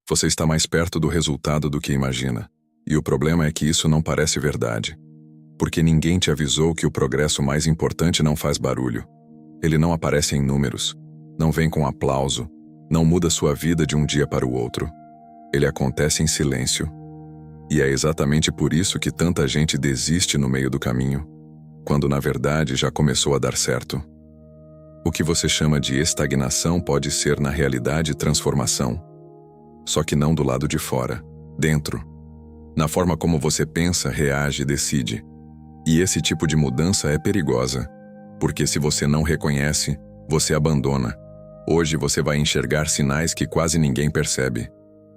Você está mais perto do resultado do que imagina. E o problema é que isso não parece verdade. Porque ninguém te avisou que o progresso mais importante não faz barulho. Ele não aparece em números, não vem com aplauso, não muda sua vida de um dia para o outro. Ele acontece em silêncio. E é exatamente por isso que tanta gente desiste no meio do caminho, quando na verdade já começou a dar certo. O que você chama de estagnação pode ser na realidade transformação. Só que não do lado de fora, dentro. Na forma como você pensa, reage e decide. E esse tipo de mudança é perigosa, porque se você não reconhece, você abandona. Hoje você vai enxergar sinais que quase ninguém percebe.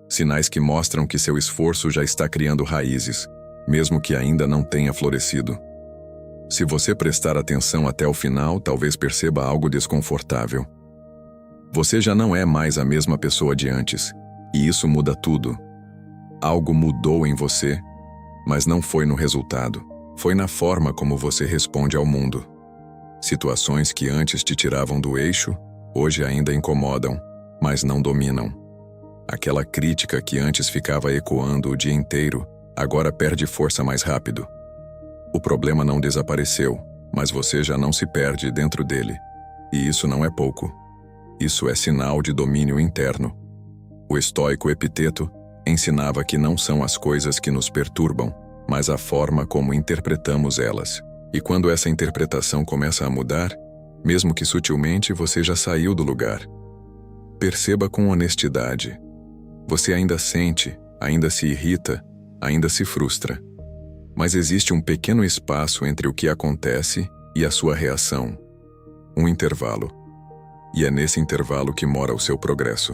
Sinais que mostram que seu esforço já está criando raízes, mesmo que ainda não tenha florescido. Se você prestar atenção até o final, talvez perceba algo desconfortável. Você já não é mais a mesma pessoa de antes, e isso muda tudo. Algo mudou em você, mas não foi no resultado, foi na forma como você responde ao mundo. Situações que antes te tiravam do eixo, hoje ainda incomodam, mas não dominam. Aquela crítica que antes ficava ecoando o dia inteiro, agora perde força mais rápido. O problema não desapareceu, mas você já não se perde dentro dele. E isso não é pouco. Isso é sinal de domínio interno. O estoico Epiteto ensinava que não são as coisas que nos perturbam, mas a forma como interpretamos elas. E quando essa interpretação começa a mudar, mesmo que sutilmente, você já saiu do lugar. Perceba com honestidade. Você ainda sente, ainda se irrita, ainda se frustra. Mas existe um pequeno espaço entre o que acontece e a sua reação. Um intervalo. E é nesse intervalo que mora o seu progresso.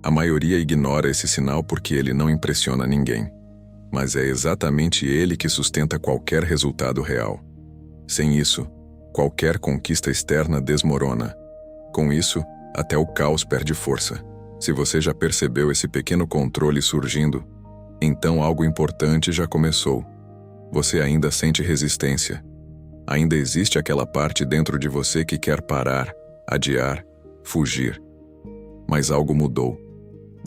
A maioria ignora esse sinal porque ele não impressiona ninguém. Mas é exatamente ele que sustenta qualquer resultado real. Sem isso, qualquer conquista externa desmorona. Com isso, até o caos perde força. Se você já percebeu esse pequeno controle surgindo, então algo importante já começou. Você ainda sente resistência. Ainda existe aquela parte dentro de você que quer parar, adiar, fugir. Mas algo mudou.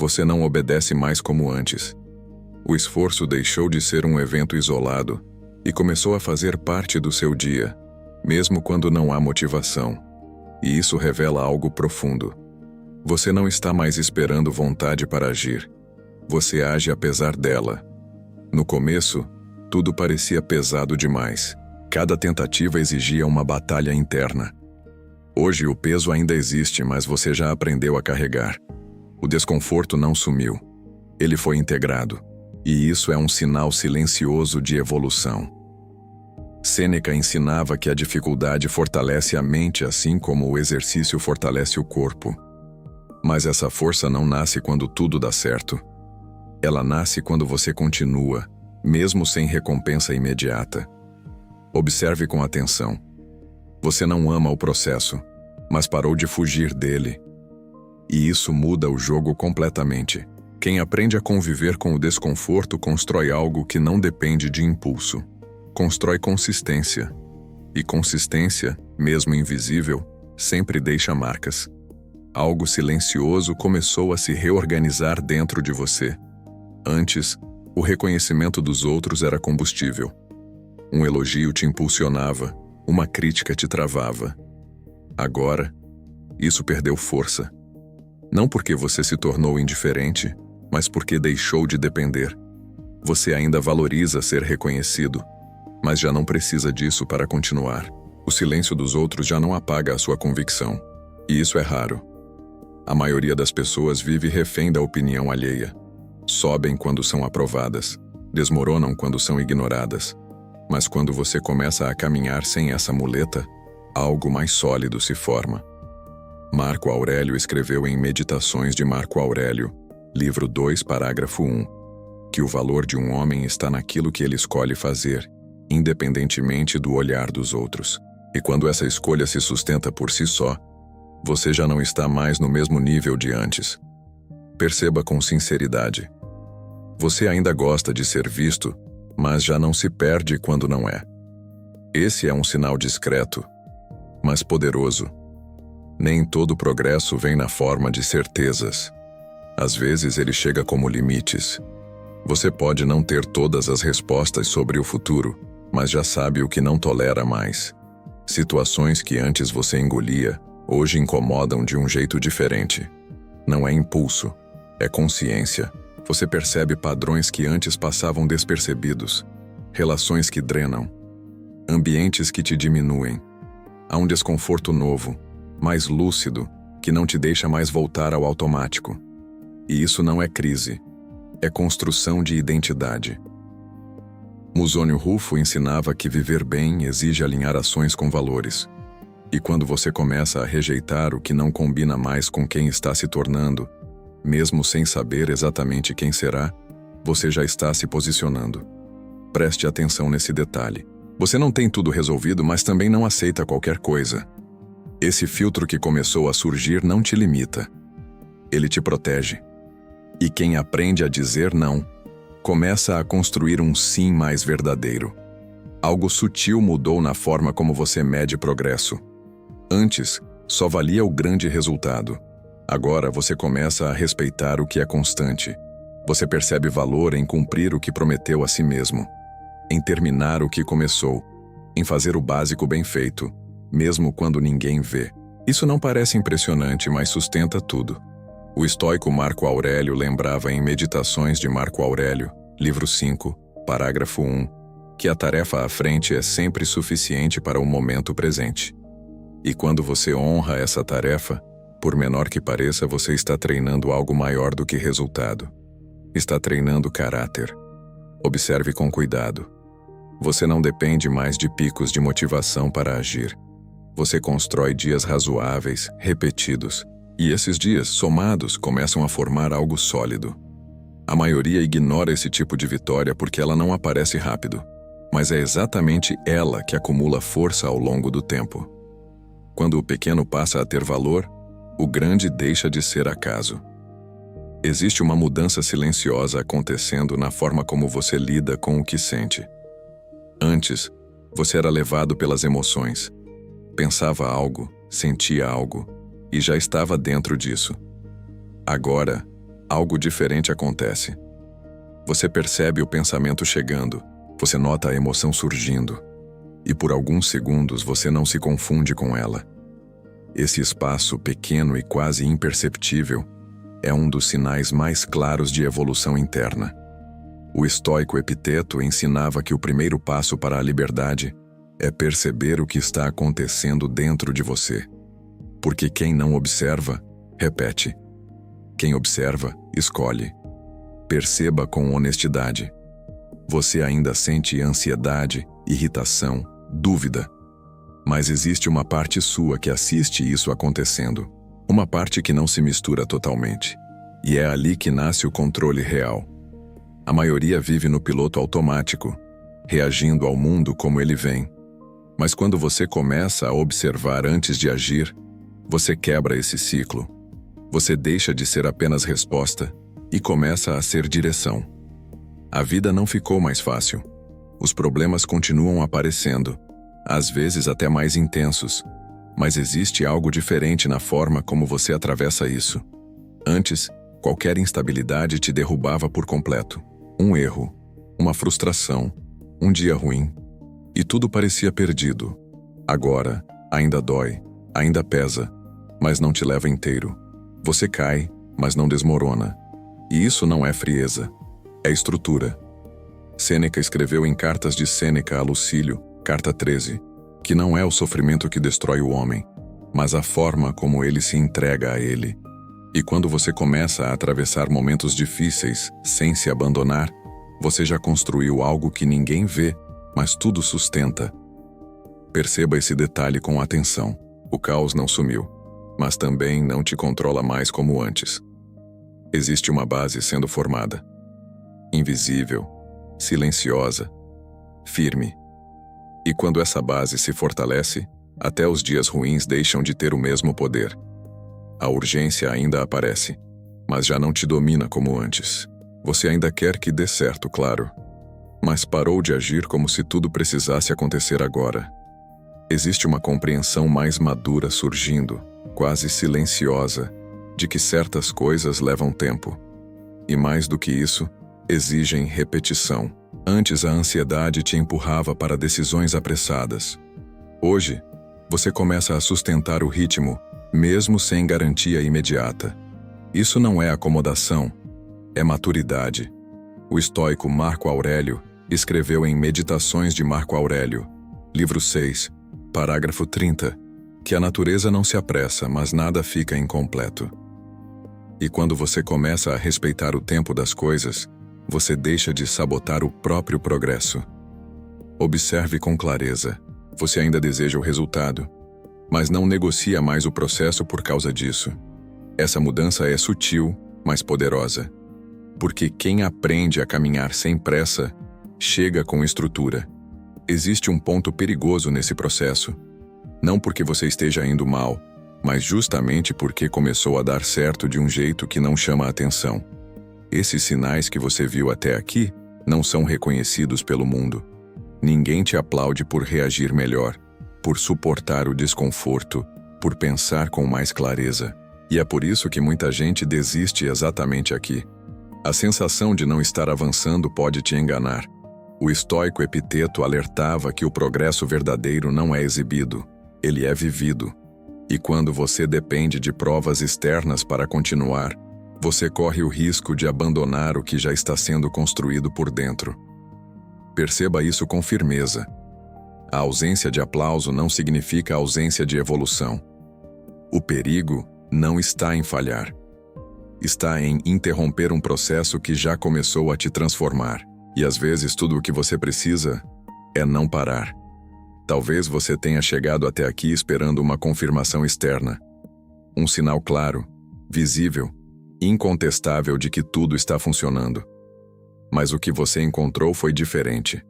Você não obedece mais como antes. O esforço deixou de ser um evento isolado e começou a fazer parte do seu dia, mesmo quando não há motivação. E isso revela algo profundo. Você não está mais esperando vontade para agir. Você age apesar dela. No começo, tudo parecia pesado demais. Cada tentativa exigia uma batalha interna. Hoje o peso ainda existe, mas você já aprendeu a carregar. O desconforto não sumiu. Ele foi integrado. E isso é um sinal silencioso de evolução. Sêneca ensinava que a dificuldade fortalece a mente assim como o exercício fortalece o corpo. Mas essa força não nasce quando tudo dá certo. Ela nasce quando você continua, mesmo sem recompensa imediata. Observe com atenção. Você não ama o processo, mas parou de fugir dele. E isso muda o jogo completamente. Quem aprende a conviver com o desconforto constrói algo que não depende de impulso. Constrói consistência. E consistência, mesmo invisível, sempre deixa marcas. Algo silencioso começou a se reorganizar dentro de você. Antes, o reconhecimento dos outros era combustível. Um elogio te impulsionava, uma crítica te travava. Agora, isso perdeu força. Não porque você se tornou indiferente, mas porque deixou de depender. Você ainda valoriza ser reconhecido, mas já não precisa disso para continuar. O silêncio dos outros já não apaga a sua convicção. E isso é raro. A maioria das pessoas vive refém da opinião alheia. Sobem quando são aprovadas, desmoronam quando são ignoradas. Mas quando você começa a caminhar sem essa muleta, algo mais sólido se forma. Marco Aurélio escreveu em Meditações de Marco Aurélio, livro 2, parágrafo 1, que o valor de um homem está naquilo que ele escolhe fazer, independentemente do olhar dos outros. E quando essa escolha se sustenta por si só, você já não está mais no mesmo nível de antes. Perceba com sinceridade. Você ainda gosta de ser visto, mas já não se perde quando não é. Esse é um sinal discreto, mas poderoso. Nem todo progresso vem na forma de certezas. Às vezes ele chega como limites. Você pode não ter todas as respostas sobre o futuro, mas já sabe o que não tolera mais. Situações que antes você engolia, hoje incomodam de um jeito diferente. Não é impulso, é consciência. Você percebe padrões que antes passavam despercebidos, relações que drenam, ambientes que te diminuem. Há um desconforto novo, mais lúcido, que não te deixa mais voltar ao automático. E isso não é crise, é construção de identidade. Musônio Rufo ensinava que viver bem exige alinhar ações com valores. E quando você começa a rejeitar o que não combina mais com quem está se tornando, mesmo sem saber exatamente quem será, você já está se posicionando. Preste atenção nesse detalhe. Você não tem tudo resolvido, mas também não aceita qualquer coisa. Esse filtro que começou a surgir não te limita. Ele te protege. E quem aprende a dizer não, começa a construir um sim mais verdadeiro. Algo sutil mudou na forma como você mede progresso. Antes, só valia o grande resultado. Agora você começa a respeitar o que é constante. Você percebe valor em cumprir o que prometeu a si mesmo, em terminar o que começou, em fazer o básico bem feito, mesmo quando ninguém vê. Isso não parece impressionante, mas sustenta tudo. O estoico Marco Aurélio lembrava em Meditações de Marco Aurélio, livro 5, parágrafo 1, que a tarefa à frente é sempre suficiente para o momento presente. E quando você honra essa tarefa, por menor que pareça, você está treinando algo maior do que resultado. Está treinando caráter. Observe com cuidado. Você não depende mais de picos de motivação para agir. Você constrói dias razoáveis, repetidos, e esses dias, somados, começam a formar algo sólido. A maioria ignora esse tipo de vitória porque ela não aparece rápido, mas é exatamente ela que acumula força ao longo do tempo. Quando o pequeno passa a ter valor, o grande deixa de ser acaso. Existe uma mudança silenciosa acontecendo na forma como você lida com o que sente. Antes, você era levado pelas emoções. Pensava algo, sentia algo, e já estava dentro disso. Agora, algo diferente acontece. Você percebe o pensamento chegando, você nota a emoção surgindo, e por alguns segundos você não se confunde com ela. Esse espaço pequeno e quase imperceptível é um dos sinais mais claros de evolução interna. O estoico Epiteto ensinava que o primeiro passo para a liberdade é perceber o que está acontecendo dentro de você. Porque quem não observa, repete. Quem observa, escolhe. Perceba com honestidade. Você ainda sente ansiedade, irritação, dúvida. Mas existe uma parte sua que assiste isso acontecendo. Uma parte que não se mistura totalmente. E é ali que nasce o controle real. A maioria vive no piloto automático, reagindo ao mundo como ele vem. Mas quando você começa a observar antes de agir, você quebra esse ciclo. Você deixa de ser apenas resposta e começa a ser direção. A vida não ficou mais fácil. Os problemas continuam aparecendo, às vezes até mais intensos, mas existe algo diferente na forma como você atravessa isso. Antes, qualquer instabilidade te derrubava por completo. Um erro, uma frustração, um dia ruim, e tudo parecia perdido. Agora, ainda dói, ainda pesa, mas não te leva inteiro. Você cai, mas não desmorona. E isso não é frieza, é estrutura. Sêneca escreveu em Cartas de Sêneca a Lucílio, carta 13, que não é o sofrimento que destrói o homem, mas a forma como ele se entrega a ele. E quando você começa a atravessar momentos difíceis sem se abandonar, você já construiu algo que ninguém vê, mas tudo sustenta. Perceba esse detalhe com atenção. O caos não sumiu, mas também não te controla mais como antes. Existe uma base sendo formada. Invisível, silenciosa, firme. E quando essa base se fortalece, até os dias ruins deixam de ter o mesmo poder. A urgência ainda aparece, mas já não te domina como antes. Você ainda quer que dê certo, claro, mas parou de agir como se tudo precisasse acontecer agora. Existe uma compreensão mais madura surgindo, quase silenciosa, de que certas coisas levam tempo. E mais do que isso, exigem repetição. Antes a ansiedade te empurrava para decisões apressadas. Hoje, você começa a sustentar o ritmo, mesmo sem garantia imediata. Isso não é acomodação, é maturidade. O estoico Marco Aurélio escreveu em Meditações de Marco Aurélio, livro 6, parágrafo 30, que a natureza não se apressa, mas nada fica incompleto. E quando você começa a respeitar o tempo das coisas, você deixa de sabotar o próprio progresso. Observe com clareza. Você ainda deseja o resultado, mas não negocia mais o processo por causa disso. Essa mudança é sutil, mas poderosa. Porque quem aprende a caminhar sem pressa, chega com estrutura. Existe um ponto perigoso nesse processo. Não porque você esteja indo mal, mas justamente porque começou a dar certo de um jeito que não chama a atenção. Esses sinais que você viu até aqui não são reconhecidos pelo mundo. Ninguém te aplaude por reagir melhor, por suportar o desconforto, por pensar com mais clareza. E é por isso que muita gente desiste exatamente aqui. A sensação de não estar avançando pode te enganar. O estoico Epiteto alertava que o progresso verdadeiro não é exibido, ele é vivido. E quando você depende de provas externas para continuar, você corre o risco de abandonar o que já está sendo construído por dentro. Perceba isso com firmeza. A ausência de aplauso não significa ausência de evolução. O perigo não está em falhar. Está em interromper um processo que já começou a te transformar. E às vezes tudo o que você precisa é não parar. Talvez você tenha chegado até aqui esperando uma confirmação externa. Um sinal claro, visível, incontestável de que tudo está funcionando. Mas o que você encontrou foi diferente.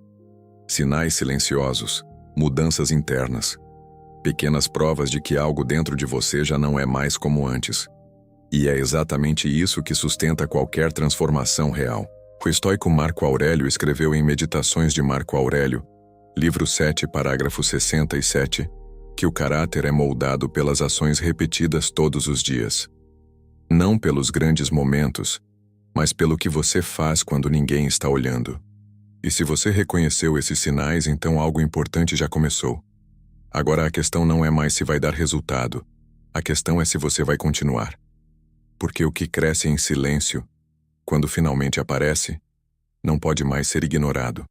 Sinais silenciosos, mudanças internas, pequenas provas de que algo dentro de você já não é mais como antes. E é exatamente isso que sustenta qualquer transformação real. O estoico Marco Aurélio escreveu em Meditações de Marco Aurélio, livro 7, parágrafo 67, que o caráter é moldado pelas ações repetidas todos os dias. Não pelos grandes momentos, mas pelo que você faz quando ninguém está olhando. E se você reconheceu esses sinais, então algo importante já começou. Agora a questão não é mais se vai dar resultado, a questão é se você vai continuar. Porque o que cresce em silêncio, quando finalmente aparece, não pode mais ser ignorado.